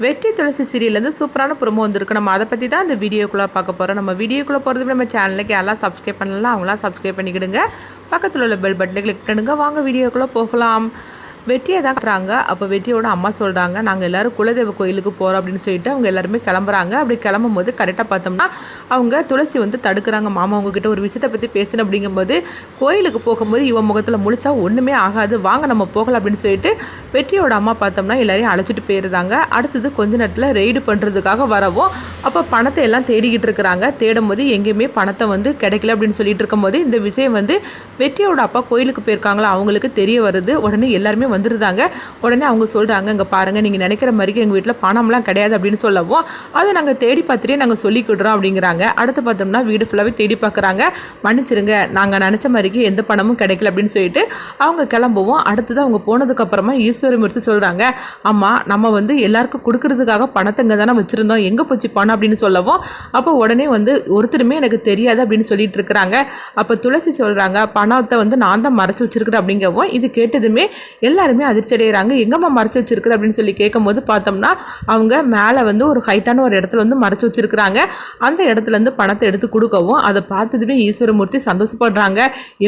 வெற்றி துளசி சீரியல்லேருந்து சூப்பரான ப்ரோமோ வந்திருக்கு. நம்ம அதை பற்றி தான் இந்த வீடியோக்குள்ளே பார்க்க போகிறோம். நம்ம வீடியோக்குள்ளே போகிறதுக்கு நம்ம சேனலுக்கு எல்லாம் சப்ஸ்கிரைப் பண்ணலாம், அவங்களாம் சப்ஸ்கிரைப் பண்ணிக்கிடுங்க. பக்கத்தில் உள்ள பெல் பட்டனை கிளிக் பண்ணுங்க. வாங்க வீடியோக்குள்ளே போகலாம். வெற்றியை தான் காட்டுறாங்க. அப்போ வெற்றியோட அம்மா சொல்கிறாங்க, நாங்கள் எல்லோரும் குலதெய்வ கோயிலுக்கு போகிறோம் அப்படின்னு சொல்லிட்டு அவங்க எல்லாருமே கிளம்புறாங்க. அப்படி கிளம்பும் போது கரெக்டாக பார்த்தோம்னா அவங்க துளசி வந்து தடுக்கிறாங்க. மாமா உங்ககிட்ட ஒரு விஷயத்தை பற்றி பேசணும் அப்படிங்கும்போது, கோயிலுக்கு போகும்போது இவன் முகத்தில் முழிச்சா ஒன்றுமே ஆகாது, வாங்க நம்ம போகலாம் அப்படின்னு சொல்லிட்டு வெற்றியோட அம்மா பார்த்தோம்னா எல்லாரையும் அழைச்சிட்டு போயிருந்தாங்க. அடுத்தது கொஞ்ச நேரத்தில் ரெய்டு பண்ணுறதுக்காக வரவும் அப்போ பணத்தை எல்லாம் தேடிக்கிட்டு இருக்கிறாங்க. தேடும் போது எங்கேயுமே பணத்தை வந்து கிடைக்கல அப்படின்னு சொல்லிட்டு இருக்கும்போது இந்த விஷயம் வந்து வெற்றியோட அப்பா கோயிலுக்கு போயிருக்காங்களா அவங்களுக்கு தெரிய வருது. உடனே எல்லாருமே வந்துருந்தாங்க. உடனே அவங்க சொல்கிறாங்க, இங்கே பாருங்கள், நீங்கள் நினைக்கிற மாதிரிக்கு எங்கள் வீட்டில் பணம்லாம் கிடையாது அப்படின்னு சொல்லவும் அதை நாங்கள் தேடி பார்த்துட்டே நாங்கள் சொல்லிக்கிடுறோம் அப்படிங்கிறாங்க. அடுத்து பார்த்தோம்னா வீடு ஃபுல்லாகவே தேடி பார்க்குறாங்க. மன்னிச்சிருங்க, நாங்கள் நினச்ச மாதிரிக்கு எந்த பணமும் கிடைக்கல அப்படின்னு சொல்லிட்டு அவங்க கிளம்புவோம். அடுத்தது அவங்க போனதுக்கப்புறமா ஈஸ்வரமூர்த்தி சொல்கிறாங்க, அம்மா நம்ம வந்து எல்லாருக்கும் கொடுக்கறதுக்காக பணத்தை இங்கே தானே வச்சுருந்தோம், எங்கே போச்சு பணம் அப்படின்னு சொல்லவும் அப்போ உடனே வந்து ஒருத்தருமே எனக்கு தெரியாது அப்படின்னு சொல்லிட்டு இருக்கிறாங்க. அப்போ துளசி சொல்கிறாங்க, பணத்தை வந்து நான் தான் மறைச்சி வச்சிருக்கிறேன் அப்படிங்கவும் இது கேட்டதுமே எல்லாருமே அதிர்ச்சி அடைகிறாங்க. எங்கம்மா மறைச்சி வச்சிருக்குது அப்படின்னு சொல்லி கேட்கும்போது பார்த்தோம்னா அவங்க மேலே வந்து ஒரு ஹைட்டான ஒரு இடத்துல வந்து மறைச்சி வச்சிருக்கிறாங்க. அந்த இடத்துலேருந்து பணத்தை எடுத்து கொடுக்கவும் அதை பார்த்ததுமே ஈஸ்வரமூர்த்தி சந்தோஷப்படுறாங்க.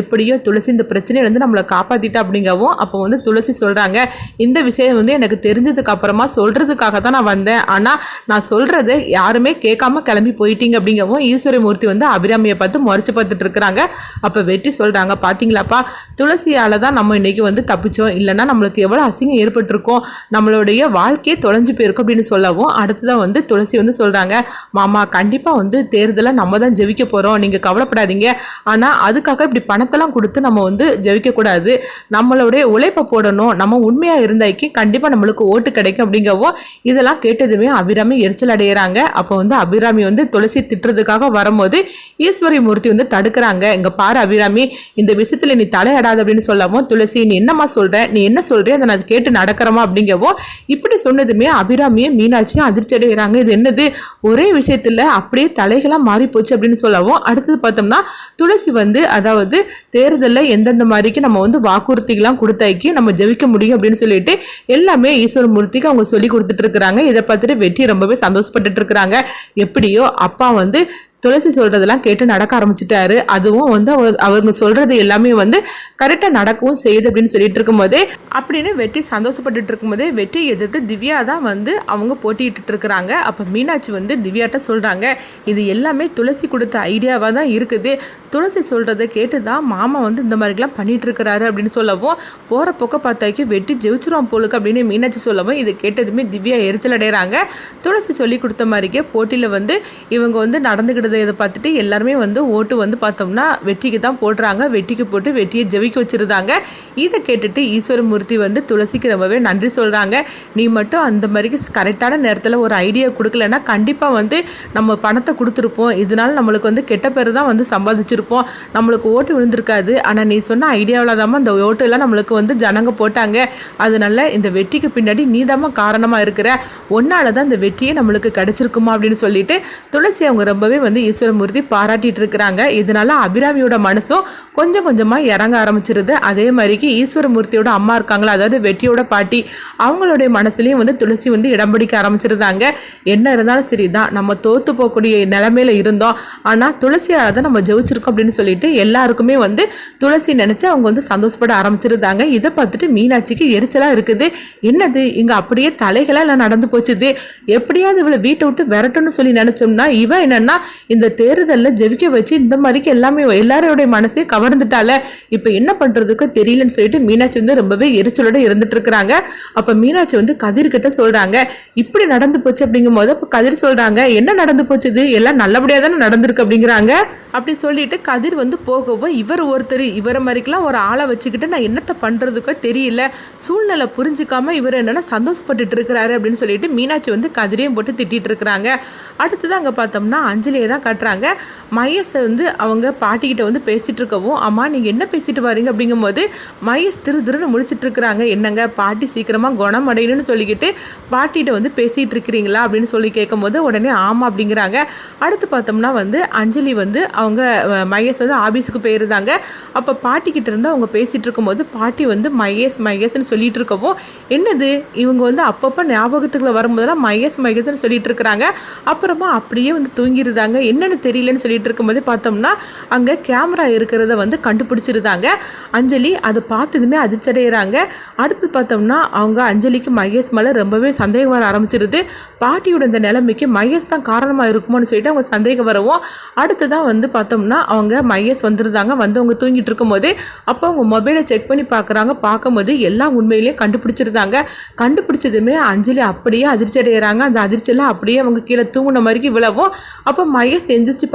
எப்படியோ துளசி இந்த பிரச்சனையிலேருந்து நம்மளை காப்பாற்றிட்டா அப்படிங்கவும் அப்போ வந்து துளசி சொல்கிறாங்க, இந்த விஷயம் வந்து எனக்கு தெரிஞ்சதுக்கு அப்புறமா சொல்கிறதுக்காக தான் நான் வந்தேன், ஆனால் நான் சொல்கிறத யாருமே கேட்காம கிளம்பி போயிட்டீங்க அப்படிங்கவும் ஈஸ்வரமூர்த்தி வந்து அபிராமியை பார்த்து முறைச்சி பார்த்துட்டு இருக்கிறாங்க. அப்போ வெற்றி சொல்கிறாங்க, பார்த்தீங்களாப்பா, துளசியால் தான் நம்ம இன்றைக்கி வந்து தப்பிச்சோம், இல்லைன்னா நம்மளுக்கு எவ்வளோ அசிங்கம் ஏற்பட்டிருக்கோம், நம்மளுடைய வாழ்க்கையே தொலைஞ்சு போயிருக்கும் அப்படின்னு சொல்லவும் அடுத்ததான் வந்து துளசி வந்து சொல்கிறாங்க, மாமா கண்டிப்பாக வந்து தேர்தலை நம்ம தான் ஜெயிக்க போகிறோம், நீங்கள் கவலைப்படாதீங்க, ஆனால் அதுக்காக இப்படி பணத்தெல்லாம் கொடுத்து நம்ம வந்து ஜெயிக்கக்கூடாது, நம்மளுடைய உழைப்பை போடணும், நம்ம உண்மையாக இருந்தாக்கி கண்டிப்பாக நம்மளுக்கு ஓட்டு கிடைக்கும் அப்படிங்கவும் இதெல்லாம் கேட்டதுமே அபிராமி எரிச்சல் அடைகிறாங்க. அப்போ வந்து அபிராமி வந்து துளசி திட்டுறதுக்காக வரும்போது ஈஸ்வரி மூர்த்தி வந்து தடுக்கிறாங்க. இங்கே பாரு அபிராமி, இந்த விஷயத்தில் நீ தலையிடாது அப்படின்னு சொல்லவும் துளசி, நீ என்னம்மா சொல்கிற, நீ என்ன சொல்கிறே அதை நான் கேட்டு நடக்கிறமா அப்படிங்கவும் இப்படி சொன்னதுமே அபிராமியும் மீனாட்சியும் அதிர்ச்சி அடைகிறாங்க. இது என்னது, ஒரே விஷயத்தில் அப்படியே தலைகளாக மாறி போச்சு அப்படின்னு சொல்லவும் அடுத்தது பார்த்தோம்னா துளசி வந்து அதாவது தேர்தலில் எந்தெந்த மாதிரிக்கு நம்ம வந்து வாக்குறுதிகள்லாம் கொடுத்தாக்கி நம்ம ஜெயிக்க முடியும் அப்படின்னு சொல்லிட்டு எல்லாமே ஈஸ்வரமூர்த்திக்கு அவங்க சொல்லி கொடுத்துட்டு இருக்கிறாங்க. இதை பார்த்துட்டு வெற்றி ரொம்பவே சந்தோஷப்பட்டுட்டு இருக்கிறாங்க. எப்படியோ அப்பா வந்து துளசி சொல்கிறதெல்லாம் கேட்டு நடக்க ஆரம்பிச்சிட்டாரு. அதுவும் வந்து அவங்க சொல்கிறது எல்லாமே வந்து கரெக்டாக நடக்கவும் செய்யுது அப்படின்னு சொல்லிட்டு இருக்கும்போதே அப்படின்னு வெற்றி சந்தோஷப்பட்டுட்டு இருக்கும்போதே வெற்றி எதிர்த்து திவ்யா தான் வந்து அவங்க போட்டிட்டு இருக்கிறாங்க. அப்போ மீனாட்சி வந்து திவ்யாட்ட சொல்கிறாங்க, இது எல்லாமே துளசி கொடுத்த ஐடியாவாக தான் இருக்குது, துளசி சொல்கிறத கேட்டு தான் மாமா வந்து இந்த மாதிரிலாம் பண்ணிட்டு இருக்கிறாரு அப்படின்னு சொல்லவும் போகிற போக்க பார்த்தாக்கி வெற்றி ஜெயிச்சிரும் போலுக்கு அப்படின்னு மீனாட்சி சொல்லவும் இது கேட்டதுமே திவ்யா எரிச்சல் அடைகிறாங்க. துளசி சொல்லி கொடுத்த மாதிரிக்கே போட்டியில் வந்து இவங்க வந்து நடந்துக்கிட்டது இதை பார்த்துட்டு எல்லாருமே வந்து ஓட்டு வந்து பார்த்தோம்னா வெற்றிக்கு தான் போடுறாங்க. வெற்றிக்கு போட்டு வெற்றியை ஜெயிக்க வச்சுருந்தாங்க. இதை கேட்டுட்டு ஈஸ்வரமூர்த்தி வந்து துளசிக்கு ரொம்பவே நன்றி சொல்கிறாங்க. நீ மட்டும் அந்த மாதிரிக்கு கரெக்டான நேரத்தில் ஒரு ஐடியா கொடுக்கலன்னா கண்டிப்பாக வந்து நம்ம பணத்தை கொடுத்துருப்போம், இதனால நம்மளுக்கு வந்து கெட்ட பேர் தான் வந்து சம்பாதிச்சிருப்போம், நம்மளுக்கு ஓட்டு விழுந்திருக்காது, ஆனால் நீ சொன்ன ஐடியாவில் தான் அந்த ஓட்டுலாம் நம்மளுக்கு வந்து ஜனங்க போட்டாங்க, அதனால இந்த வெற்றிக்கு பின்னாடி நீ தான் காரணமாக இருக்கிற, ஒன்னால தான் இந்த வெற்றியே நம்மளுக்கு கிடைச்சிருக்குமா அப்படின்னு சொல்லிட்டு துளசி அவங்க ரொம்பவே வந்து ஈஸ்வரமூர்த்தி பாராட்டிட்டு இருக்கிறாங்க. இதனால அபிராமியோட மனசும் கொஞ்சம் கொஞ்சமாக இறங்க ஆரம்பிச்சிருது. அதே மாதிரிக்கு ஈஸ்வரமூர்த்தியோட அம்மா இருக்காங்களா, அதாவது வெற்றியோட பாட்டி, அவங்களுடைய மனசுலையும் வந்து துளசி வந்து இடம் பிடிக்க ஆரம்பிச்சிருந்தாங்க. என்ன இருந்தாலும் சரி தான், நம்ம தோத்து போகக்கூடிய நிலைமையில இருந்தோம், ஆனால் துளசியால் தான் நம்ம ஜெயிச்சிருக்கோம் அப்படின்னு சொல்லிட்டு எல்லாருக்குமே வந்து துளசி நினைச்சு அவங்க வந்து சந்தோஷப்பட ஆரம்பிச்சிருந்தாங்க. இதை பார்த்துட்டு மீனாட்சிக்கு எரிச்சலாக இருக்குது. என்னது இங்கே அப்படியே தலைகளாக எல்லாம் நடந்து போச்சுது, எப்படியாவது இவளை வீட்டை விட்டு விரட்டுன்னு சொல்லி நினைச்சோம்னா இவன் என்னன்னா இந்த தேர்தலில் ஜெயிக்க வச்சு இந்த மாதிரிக்கு எல்லாமே எல்லாரோடைய மனசையும் கவர்ந்துட்டால, இப்போ என்ன பண்ணுறதுக்கு தெரியலன்னு சொல்லிட்டு மீனாட்சி வந்து ரொம்பவே எரிச்சலோட இருந்துட்டு இருக்கிறாங்க. அப்போ மீனாட்சி வந்து கதிர்கிட்ட சொல்கிறாங்க, இப்படி நடந்து போச்சு அப்படிங்கும் போது அப்போ கதிர் சொல்கிறாங்க, என்ன நடந்து போச்சுது, எல்லாம் நல்லபடியாக தானே நடந்திருக்கு அப்படிங்கிறாங்க. அப்படி சொல்லிட்டு கதிர் வந்து போகவும் இவர் ஒருத்தர் இவரை மாதிரிக்கெல்லாம் ஒரு ஆளை வச்சுக்கிட்டு நான் என்னத்தை பண்ணுறதுக்கோ தெரியல, சூழ்நிலை புரிஞ்சுக்காம இவர் என்னென்னா சந்தோஷப்பட்டுட்டு இருக்கிறாரு அப்படின்னு சொல்லிட்டு மீனாட்சி வந்து கதிரையும் போட்டு திட்டிகிட்டு இருக்கிறாங்க. அடுத்தது அங்கே பார்த்தோம்னா அஞ்சலியை தான் காட்டுறாங்க. மகேஷை வந்து அவங்க பாட்டிக்கிட்ட வந்து பேசிகிட்டு இருக்கவும், அம்மா நீங்கள் என்ன பேசிட்டு வரீங்க அப்படிங்கும்போது மகேஷ் திருன்னு முழிச்சிட்டு இருக்கிறாங்க. என்னங்க பாட்டி சீக்கிரமாக குணம் அடையணும்னு சொல்லிக்கிட்டு பாட்டிகிட்ட வந்து பேசிகிட்டு இருக்கிறீங்களா அப்படின்னு சொல்லி கேட்கும் போது உடனே ஆமாம் அப்படிங்கிறாங்க. அடுத்து பார்த்தோம்னா வந்து அஞ்சலி வந்து அவங்க மகேஷ் வந்து ஆஃபீஸுக்கு போயிருந்தாங்க. அப்போ பாட்டிக்கிட்ட இருந்து அவங்க பேசிகிட்டு இருக்கும்போது பாட்டி வந்து மகேஷ்னு சொல்லிட்டு இருக்கவும், என்னது இவங்க வந்து அப்பப்போ ஞாபகத்துக்குள்ள வரும்போதெல்லாம் மகேஷ்னு சொல்லிட்டு இருக்கிறாங்க. அப்புறமா அப்படியே வந்து தூங்கிருந்தாங்க. என்னென்னு தெரியலன்னு சொல்லிட்டு இருக்கும்போதே பார்த்தோம்னா அங்கே கேமரா இருக்கிறத வந்து கண்டுபிடிச்சிருந்தாங்க. அஞ்சலி அதை பார்த்ததுமே அதிர்ச்சி அடைகிறாங்க. அடுத்து பார்த்தோம்னா அவங்க அஞ்சலிக்கு மகேஷ் மேலே ரொம்பவே சந்தேகம் வர ஆரம்பிச்சிருது. பாட்டியோட இந்த நிலைமைக்கு மகேஷ் தான் காரணமாக இருக்குமோன்னு சொல்லிட்டு அவங்க சந்தேகம் வரவும், அடுத்ததான் வந்து பார்த்தோம்னா அவங்க மகேஷ் வந்துருந்தாங்க. வந்து அவங்க தூங்கிட்டு இருக்கும்போது அப்போ அவங்க மொபைலை செக் பண்ணி பார்க்கும்போது எல்லாம் உண்மையிலேயே கண்டுபிடிச்சிருந்தாங்க. கண்டுபிடிச்சதுமே அஞ்சலி அப்படியே அதிர்ச்சி அடைகிறாங்க. அந்த அதிர்ச்சியெல்லாம் அப்படியே அவங்க கீழே தூங்கின மாதிரி விழவும், அப்போ மகேஷ் எந்திரிச்சு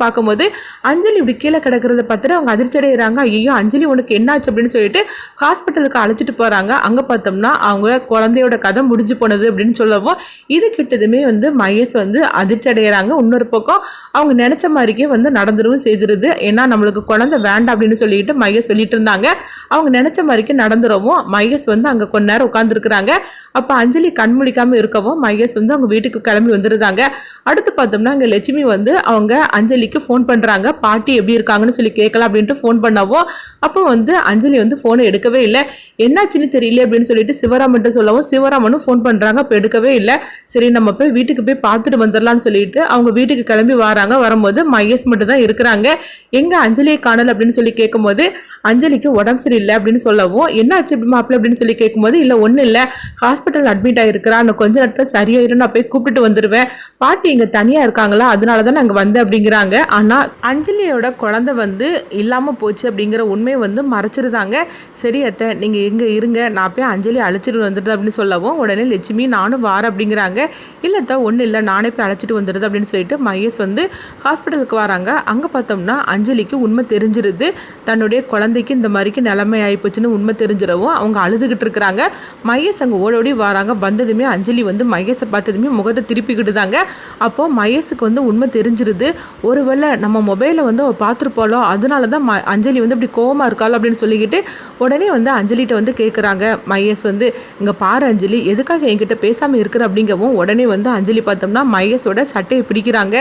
பார்க்கும்போது அஞ்சலி இப்படி கீழே கிடக்கிறத பார்த்துட்டு அவங்க அதிர்ச்சி அடைகிறாங்க. ஐயோ அஞ்சலி உனக்கு என்னாச்சு அப்படின்னு சொல்லிட்டு ஹாஸ்பிட்டலுக்கு அழைச்சிட்டு போகிறாங்க. அங்கே பார்த்தோம்னா அவங்க குழந்தையோட கதை முடிஞ்சு போனது அப்படின்னு சொல்லவும், இது கிட்டதுமே வந்து மகேஷ் வந்து அதிர்ச்சி அடைகிறாங்க. இன்னொரு பக்கம் அவங்க நினச்ச மாதிரிக்கே வந்து நடந்துடும் செய்திருது. ஏன்னா நம்மளுக்கு குழந்தை வேண்டாம் அப்படின்னு சொல்லிட்டு மகேஷ் சொல்லிட்டு இருந்தாங்க. அவங்க நினச்ச மாதிரிக்கே நடந்துடவும் மகேஷ் வந்து அங்கே கொஞ்ச நேரம் உட்காந்துருக்குறாங்க. அப்போ அஞ்சலி கண் முழிக்காமல் இருக்கவும் மகேஷ் வந்து அவங்க வீட்டுக்கு கிளம்பி வந்துருந்தாங்க. அடுத்து பார்த்தோம்னா அங்கே லட்சுமி வந்து அவங்க அஞ்சலிக்கு ஃபோன் பண்ணுறாங்க. பாட்டி எப்படி இருக்காங்கன்னு சொல்லி கேட்கலாம் அப்படின்ட்டு ஃபோன் பண்ணவும், அப்போ வந்து அஞ்சலி வந்து ஃபோனை எடுக்கவே இல்லை. என்னாச்சுன்னு தெரியல அப்படின்னு சொல்லிட்டு சிவராமன்ட்டு சொல்லவும் சிவராமனும் ஃபோன் பண்ணுறாங்க. அப்போ எடுக்கவே இல்லை. சரி நம்ம போய் வீட்டுக்கு போய் பார்த்துட்டு வந்துடலான்னு சொல்லிட்டு அவங்க வீட்டுக்கு கிளம்பி வராங்க. வரும்போது மகேஷ் மட்டும் தான் இருக்கிறாங்க. எங்க அஞ்சலியை காணல் அப்படின்னு சொல்லி கேட்கும்போது அஞ்சலிக்கு உடம்பு சரியில்லை அப்படின்னு சொல்லவும், என்னாச்சு இப்படி மாப்பிள்ள அப்படின்னு சொல்லி கேட்கும்போது, இல்லை ஒன்றும் இல்லை, ஹாஸ்பிட்டல் அட்மிட் ஆகிருக்கிறா, நான் கொஞ்ச நேரத்தில் சரியாயிரும், நான் போய் கூப்பிட்டு வந்துடுவேன், பாட்டி இங்கே தனியாக இருக்காங்களா அதனால தான் நாங்கள் வந்தேன் அப்படிங்கிறாங்க. ஆனால் அஞ்சலியோட குழந்தை வந்து இல்லாமல் போச்சு அப்படிங்கிற உண்மையை வந்து மறைச்சிருந்தாங்க. சரி அத்தை நீங்கள் எங்கே இருங்க, நான் போய் அஞ்சலி அழைச்சிட்டு வந்துடுது அப்படின்னு சொல்லவும், உடனே லட்சுமி நானும் வாரேன் அப்படிங்கிறாங்க. இல்லைத்தா ஒன்றும் இல்லை, நானே போய் அழைச்சிட்டு வந்துடுது அப்படின்னு சொல்லிட்டு மகேஷ் வந்து ஹாஸ்பிட்டலுக்கு வராங்க. அங்கே பார்த்தோம்னா அஞ்சலிக்கு உண்மை தெரிஞ்சிருது. தன்னுடைய குழந்தைக்கு இந்த மாதிரிக்கு நிலைமை ஆகிப்போச்சுன்னு உண்மை தெரிஞ்சிடவும் அவங்க அழுதுகிட்டு இருக்கிறாங்க. மகேஷ் அங்கே ஓடோடி வராங்க. வந்ததுமே அஞ்சலி வந்து மகேஷை பார்த்ததுமே முகத்தை திருப்பிக்கிட்டுதாங்க. அப்போது மகேஷுக்கு வந்து உண்மை தெரிஞ்சிருது. ஒருவேளை நம்ம மொபைலை வந்து பார்த்துருப்போலோ அதனால தான் அஞ்சலி வந்து இப்படி கோவமாக இருக்காளோ அப்படின்னு சொல்லிக்கிட்டு உடனே வந்து அஞ்சலிகிட்ட வந்து கேட்குறாங்க. மகேஷ் வந்து இங்கே பாரு அஞ்சலி எதுக்காக என்கிட்ட பேசாமல் இருக்கிற அப்படிங்கவும், உடனே வந்து அஞ்சலி பார்த்தோம்னா மகேஷோட சட்டையை பிடிக்கிறாங்க.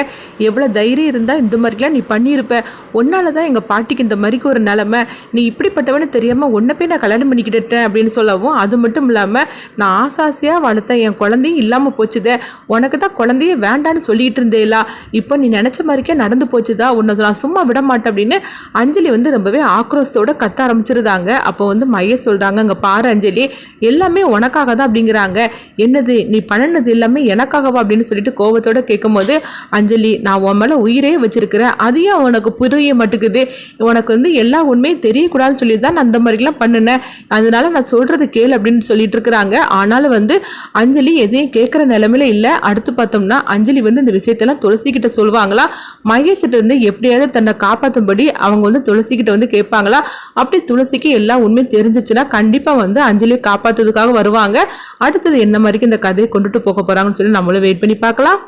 எவ்வளோ தைரியம் இருந்தால் இந்த மாதிரிலாம் நீ பண்ணியிருப்ப, ஒன்னால தான் எங்கள் பாட்டிக்கு இந்த மாதிரிக்கு ஒரு நிலைமை, நீ இப்படிப்பட்டவனு தெரியாமல் உன்னை போய் நான் கல்யாணம் பண்ணிக்கிட்டேன் அப்படின்னு சொல்லவும், அது மட்டும் இல்லாமல் நான் ஆசாசியாக வளர்த்தேன் என் குழந்தையும் இல்லாமல் போச்சுதே, உனக்கு தான் குழந்தையே வேண்டான்னு சொல்லிட்டு இருந்தேலா, இப்போ நீ நினச்ச மாதிரிக்கே நடந்து போச்சுதா, உன்னை நான் சும்மா விட மாட்டேன் அப்படின்னு அஞ்சலி வந்து ரொம்பவே ஆக்ரோஷத்தோட கத்த ஆரம்பிச்சிருந்தாங்க. அப்போ வந்து மகேஷ் சொல்கிறாங்க, அங்கே பாரு அஞ்சலி எல்லாமே உனக்காக தான் அப்படிங்கிறாங்க. என்னது நீ பண்ணினது எல்லாமே எனக்காகவா அப்படின்னு சொல்லிட்டு கோபத்தோட கேட்கும்போது, அஞ்சலி நான் உன் மேலே உயிரே வச்சிருக்கிறேன், அதையும் உனக்கு புரிய மாட்டேங்குது, உனக்கு வந்து எல்லா உண்மையும் தெரியக்கூடாதுன்னு சொல்லி தான் நான் அந்த மாதிரிலாம் பண்ணினேன், அதனால நான் சொல்கிறது கேளு அப்படின்னு சொல்லிட்டு இருக்கிறாங்க. ஆனாலும் வந்து அஞ்சலி எதையும் கேட்குற நிலைமையில இல்லை. அடுத்து பார்த்தோம்னா அஞ்சலி வந்து இந்த விஷயத்தெல்லாம் துளசிக்கிட்ட சொல்லுவாங்களா, மகேஷ்கிட்ட இருந்து எப்படியாவது தன்னை காப்பாற்றும்படி அவங்க வந்து துளசிக்கிட்ட வந்து கேட்பாங்களா. அப்படி துளசிக்கு எல்லா உண்மையும் தெரிஞ்சிச்சுன்னா கண்டிப்பாக வந்து அஞ்சலியை காப்பாற்றுறதுக்காக வருவாங்க. அடுத்தது என்ன மாதிரிக்கு இந்த கதையை கொண்டுட்டு போக போகிறாங்கன்னு சொல்லி நம்மளும் வெயிட் பண்ணி பார்க்கலாம்.